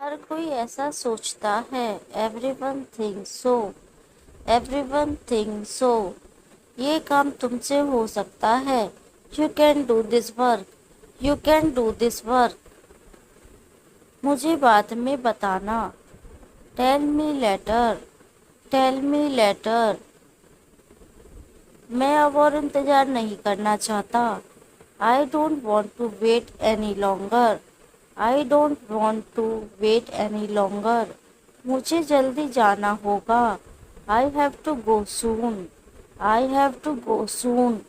हर कोई ऐसा सोचता है। Everyone thinks so. Everyone thinks so. ये काम तुमसे हो सकता है। You can do this work. You can do this work. मुझे बाद में बताना। Tell me later. Tell me later. मैं अब और इंतज़ार नहीं करना चाहता। I don't want to wait any longer. I don't want to wait any longer. मुझे जल्दी जाना होगा। I have to go soon. I have to go सून।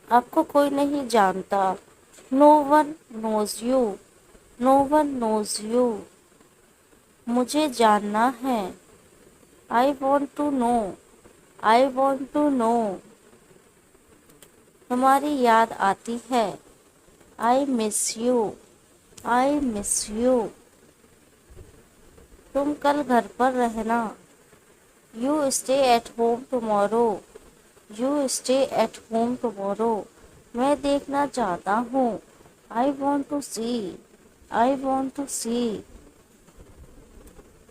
आपको कोई नहीं जानता। No one knows you. No one knows you. मुझे जानना है। I want to know. I want to know. तुम्हारी याद आती है। I miss you. I miss you. तुम कल घर पर रहना। You stay at home tomorrow. You stay at home tomorrow. मैं देखना चाहता हूँ। I want to see. I want to see.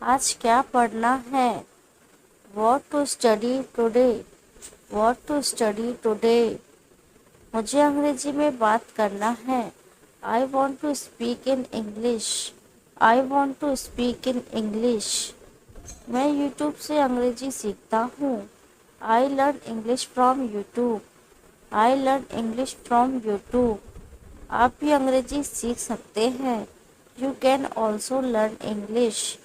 आज क्या पढ़ना है। What to study today. What to study today. मुझे अंग्रेजी में बात करना है। I want to speak in English. I want to speak in English. मैं यूट्यूब से अंग्रेजी सीखता हूँ। I learn English from YouTube. I learn English from YouTube. आप भी अंग्रेजी सीख सकते हैं। You can also learn English.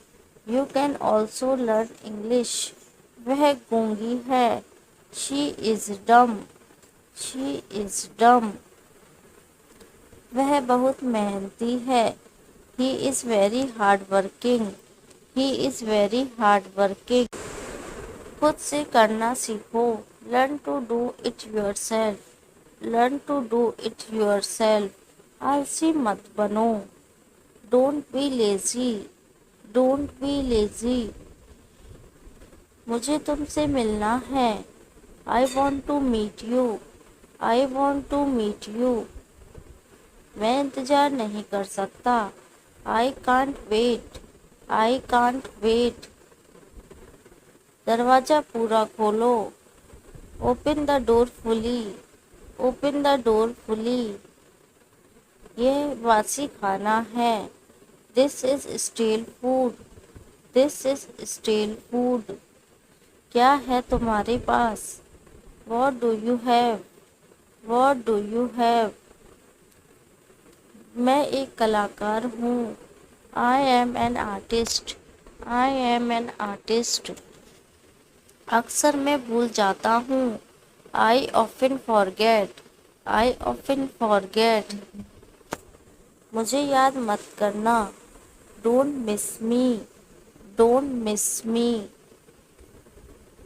You can also learn English. वह गूंगी है। She is dumb. She is dumb. वह बहुत मेहनती है। He is very hard working. He is very hard working. खुद से करना सीखो। Learn to do it yourself. Learn to do it yourself. आलसी मत बनो। Don't be lazy. Don't be lazy. मुझे तुमसे मिलना है। I want to meet you. I want to meet you. मैं इंतज़ार नहीं कर सकता। I can't wait. I can't wait. दरवाज़ा पूरा खोलो। Open the door fully. Open the door fully. यह बासी खाना है। This is steel food. This is steel food. क्या है तुम्हारे पास। What do you have. What do you have. मैं एक कलाकार हूँ। I am an artist. I am an artist. अक्सर मैं भूल जाता हूँ। I often forget. I often forget. मुझे याद मत करना। Don't miss me. Don't miss me.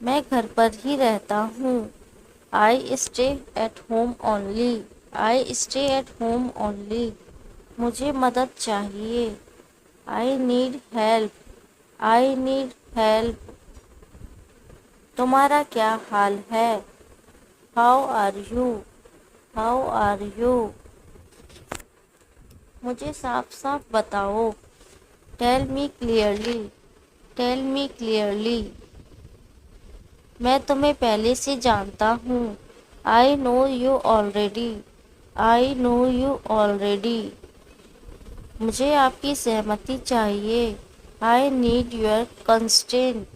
मैं घर पर ही रहता हूँ। I stay at home only. I stay at home only. मुझे मदद चाहिए। I need help. I need help. तुम्हारा क्या हाल है। How are you. How are you. मुझे साफ साफ बताओ। Tell me clearly. Tell me clearly. मैं तुम्हें पहले से जानता हूँ। I know you already. I know you already. मुझे आपकी सहमति चाहिए। I need your constant.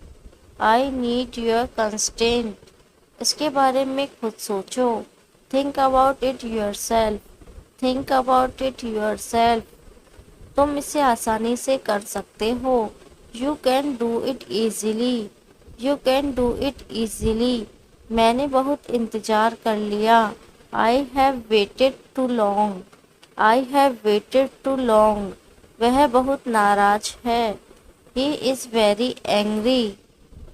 I need your constant. इसके बारे में खुद सोचो। Think about it yourself. Think about it yourself. तुम इसे आसानी से कर सकते हो। You can do it easily. You can do it easily. मैंने बहुत इंतज़ार कर लिया। I have waited too long. I have waited too long. वह बहुत नाराज है। He is very angry.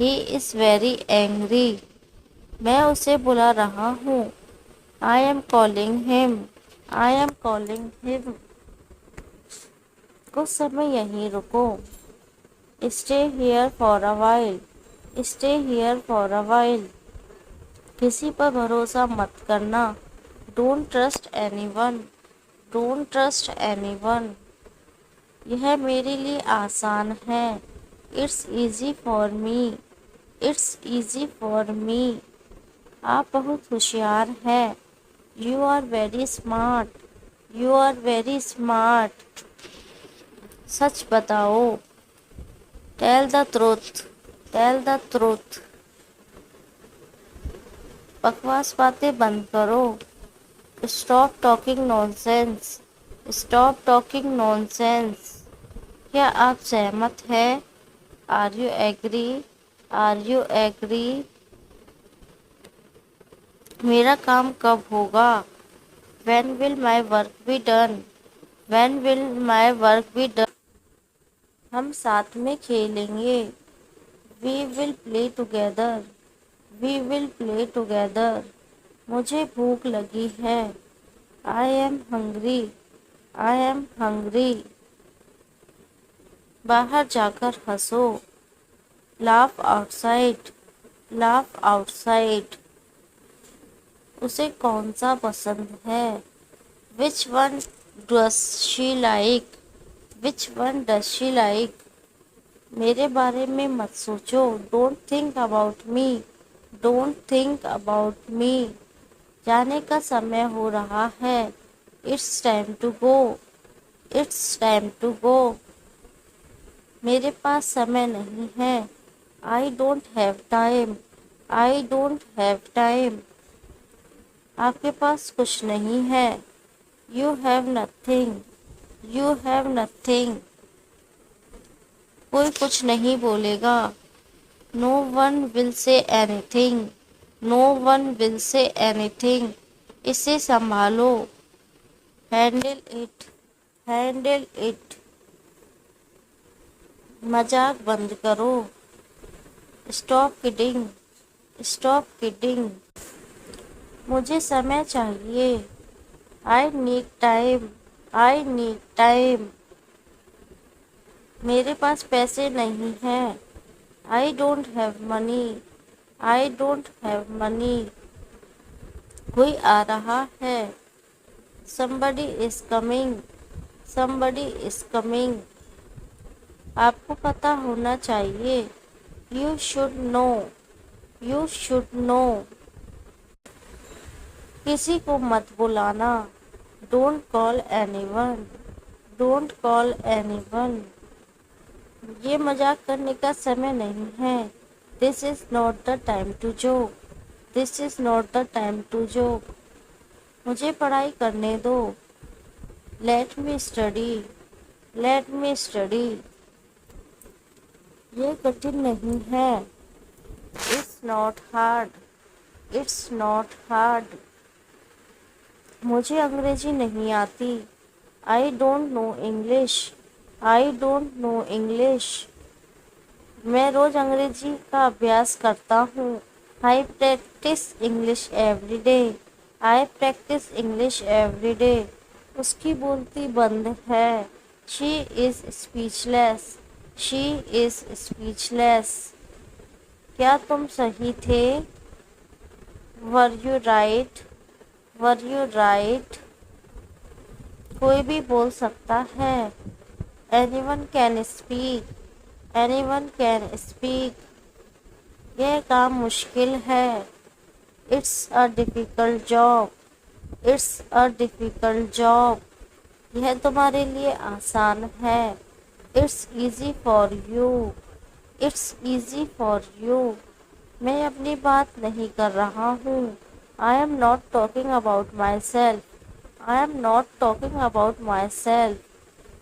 He is very angry. मैं उसे बुला रहा हूँ। I am calling him. I am calling him. कुछ समय यहीं रुको। Stay here for a while. Stay here for a while. किसी पर भरोसा मत करना। Don't trust anyone. Don't trust anyone. यह मेरे लिए आसान है। It's easy for me. It's easy for me. आप बहुत होशियार हैं। You are very smart. You are very smart. सच बताओ। Tell the truth. Tell the truth. बकवास बातें बंद करो। Stop talking nonsense. Stop talking nonsense. क्या आप सहमत हैं? Are you agree? Are you agree? मेरा काम कब होगा? When will my work be done? When will my work be done? हम साथ में खेलेंगे। We will play together. We will play together. मुझे भूख लगी है। I am hungry. I am hungry. बाहर जाकर हंसो। Laugh outside. Laugh outside. उसे कौन सा पसंद है? Which one does she like? Which one does she like? मेरे बारे में मत सोचो। Don't think about me. Don't think about me. जाने का समय हो रहा है। It's time to go. It's time to go. मेरे पास समय नहीं है। I don't have time. I don't have time. आपके पास कुछ नहीं है। You have nothing. You have nothing. कोई कुछ नहीं बोलेगा। No one will say anything. No one will say anything. इसे संभालो। Handle it. Handle it. मजाक बंद करो। Stop kidding. Stop kidding. मुझे समय चाहिए। I need time. I need time. मेरे पास पैसे नहीं हैं। I don't have money. I don't have money. कोई आ रहा है। Somebody is coming. Somebody is coming. आपको पता होना चाहिए। You should know. You should know. किसी को मत बुलाना। Don't call anyone. Don't call anyone. ये मजाक करने का समय नहीं है। This is not the time to joke. This is not the time to joke. मुझे पढ़ाई करने दो। Let me study. Let me study. ये कठिन नहीं है। It's not hard. It's not hard. मुझे अंग्रेजी नहीं आती। I don't know English. I don't know English. मैं रोज अंग्रेजी का अभ्यास करता हूँ। I practice English every day. I practice English every day. उसकी बोलती बंद है। She is speechless. She is speechless. क्या तुम सही थे? Were you right? Were you right? कोई भी बोल सकता है। Anyone can speak. Anyone can speak. यह काम मुश्किल है। It's a difficult job. It's a difficult job. यह तुम्हारे लिए आसान है। It's easy for you. It's easy for you. मैं अपनी बात नहीं कर रहा हूँ। I am not talking about myself. I am not talking about myself.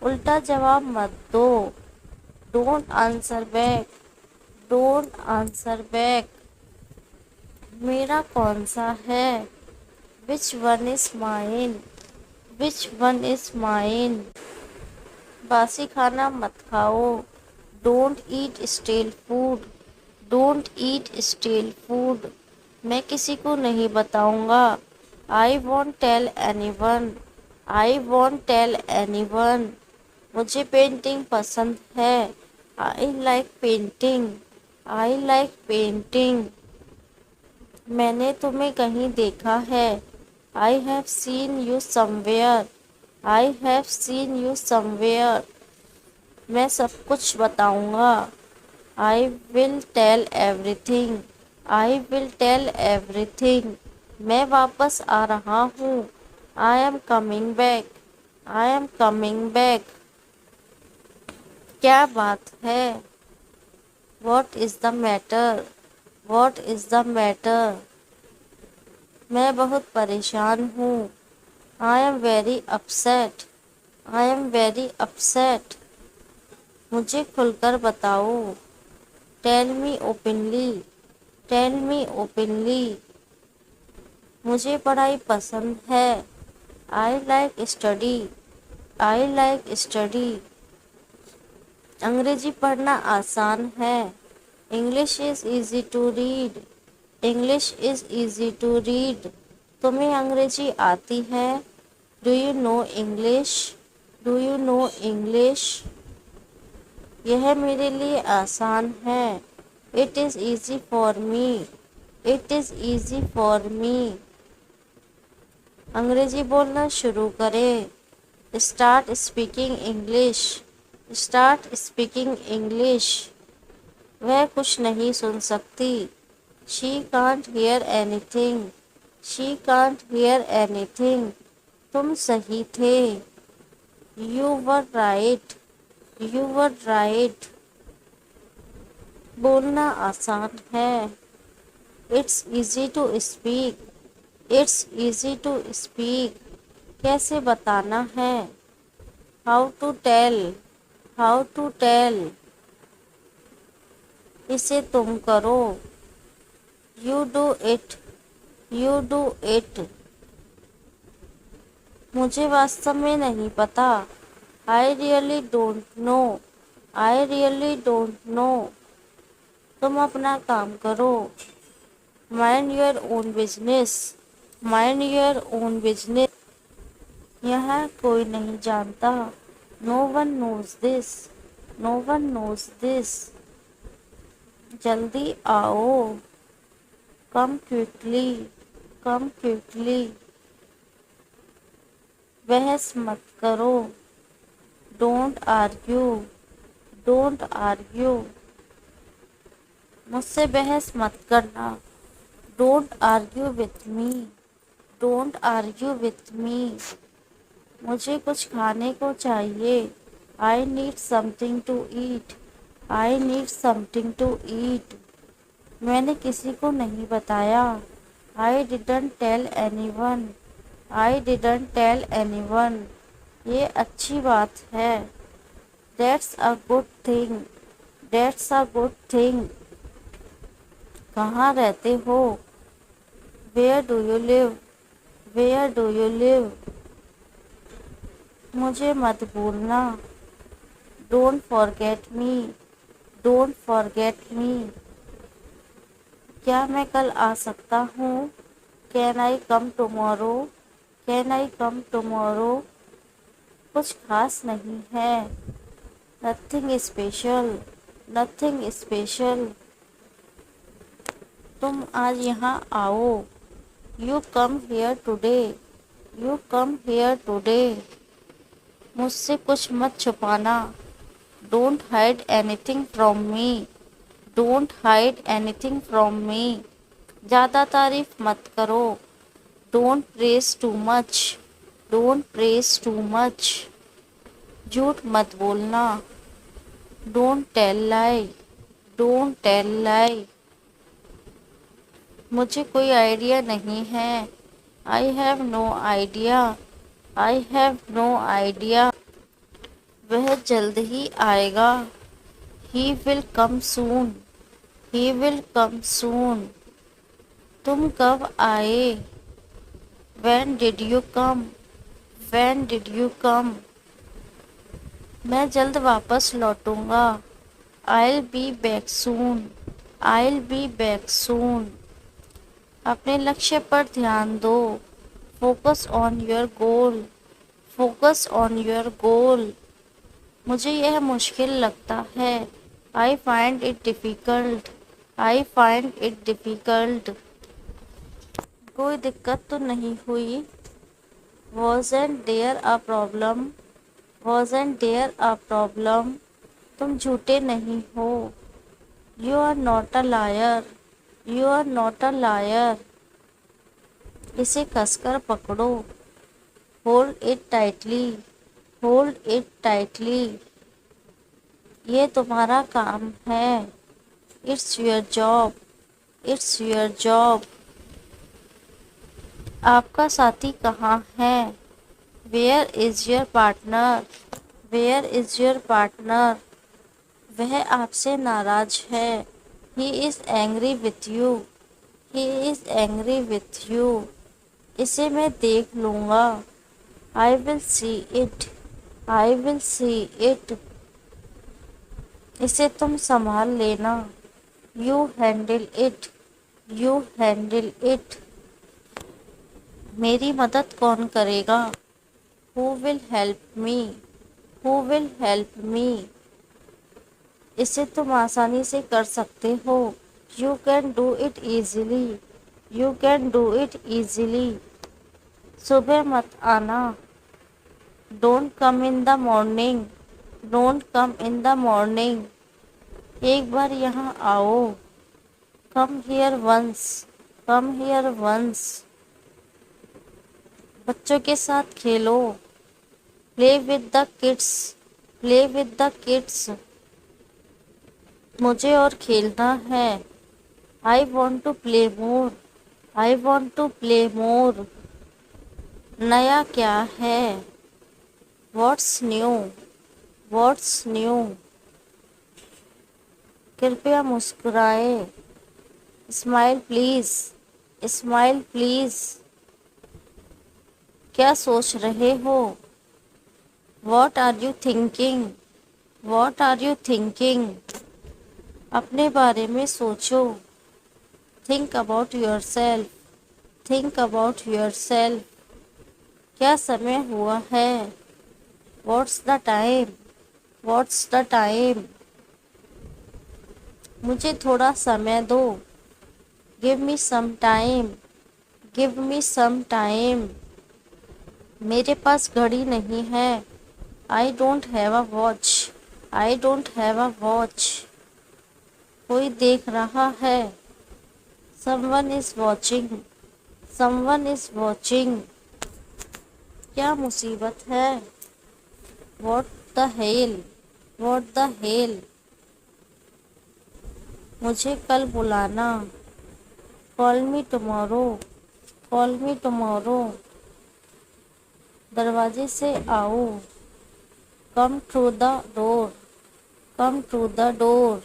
उल्टा जवाब मत दो। Don't answer back. Don't answer back. मेरा कौन सा है? Which one is mine? Which one is mine? बासी खाना मत खाओ। Don't eat stale food. Don't eat stale food. मैं किसी को नहीं बताऊंगा। I won't tell anyone. I won't tell anyone. मुझे पेंटिंग पसंद है। I like painting. I like painting. मैंने तुम्हें कहीं देखा है। I have seen you somewhere. I have seen you somewhere. मैं सब कुछ बताऊंगा। I will tell everything. I will tell everything. मैं वापस आ रहा हूँ। I am coming back. I am coming back. क्या बात है? What is the matter? What is the matter? मैं बहुत परेशान हूँ। I am very upset. I am very upset. मुझे खुलकर बताओ। Tell me openly. Tell me openly. मुझे पढ़ाई पसंद है। I like study. I like study. अंग्रेजी पढ़ना आसान है। English is easy to read. English is easy to read. तुम्हें अंग्रेजी आती है? Do you know English? Do you know English? यह मेरे लिए आसान है। It is easy for me. It is easy for me. अंग्रेजी बोलना शुरू करें। Start speaking English. Start speaking English. वह कुछ नहीं सुन सकती। She can't hear anything. She can't hear anything. तुम सही थे। You were right. You were right. बोलना आसान है। It's easy to speak. It's easy to speak. कैसे बताना है? How to tell. How to tell. इसे तुम करो। You do it. You do it. मुझे वास्तव में नहीं पता। I really don't know. I really don't know. तुम अपना काम करो। Mind your own business. Mind your own business. यहाँ कोई नहीं जानता। No one knows this. No one knows this. जल्दी आओ। Come quickly. कम क्विकली। बहस मत करो। Don't argue. Don't argue. मुझसे बहस मत करना। Don't argue with me. Don't argue with me. मुझे कुछ खाने को चाहिए। I need something to eat. I need something to eat. मैंने किसी को नहीं बताया। I didn't tell anyone. I didn't tell anyone. ये अच्छी बात है। That's a good thing. That's a good thing. कहाँ रहते हो? Where do you live? Where do you live? मुझे मत भूलना। Don't forget me. Don't forget me. क्या मैं कल आ सकता हूँ? Can I come tomorrow? Can I come tomorrow? कुछ खास नहीं है। Nothing special. Nothing special. तुम आज यहाँ आओ। You come here today. You come here today. मुझसे कुछ मत छुपाना। Don't hide anything from me. Don't hide anything from me. ज़्यादा तारीफ मत करो। Don't praise too much. Don't praise too much. झूठ मत बोलना। Don't tell lie. Don't tell lie. मुझे कोई आइडिया नहीं है। I have no idea. I have no idea. वह जल्द ही आएगा। He will come soon. He will come soon. तुम कब आए? When did you come? When did you come? मैं जल्द वापस लौटूंगा। I'll be back soon. I'll be back soon. अपने लक्ष्य पर ध्यान दो। Focus on your goal. Focus on your goal. मुझे यह मुश्किल लगता है। I find it difficult. I find it difficult. कोई दिक्कत तो नहीं हुई? Wasn't there a problem? Wasn't there a problem? तुम झूठे नहीं हो। You are not a liar, you are not a liar. इसे कसकर पकड़ो। Hold it tightly, hold it tightly. ये तुम्हारा काम है। It's your job, it's your job. आपका साथी कहाँ है? Where is your partner, where is your partner. वह आपसे नाराज है। He is angry with you, he is angry with you. इसे मैं देख लूँगा। I will see it, I will see it. इसे तुम संभाल लेना। You handle it, you handle it. मेरी मदद कौन करेगा? Who will help me, who will help me. इसे तुम आसानी से कर सकते हो। You can do it easily, you can do it easily. सुबह मत आना। Don't come in the morning, don't come in the morning. एक बार यहाँ आओ। Come here once, come here once. बच्चों के साथ खेलो। Play with the kids, play with the kids. मुझे और खेलना है। I want to play more, I want to play more. नया क्या है? What's new, what's new. कृपया मुस्कुराए। Smile please, smile please. क्या सोच रहे हो? What are you thinking, what are you thinking. अपने बारे में सोचो। Think about yourself, think about yourself. क्या समय हुआ है? What's the time, what's the time. मुझे थोड़ा समय दो। Give me some time, give me some time. मेरे पास घड़ी नहीं है। I don't have a watch, I don't have a watch. कोई देख रहा है। Someone is watching, someone is watching. क्या मुसीबत है? What the hell, what the hell. मुझे कल बुलाना। Call me tomorrow, call me tomorrow. दरवाजे से आओ। Come through the door, come through the door.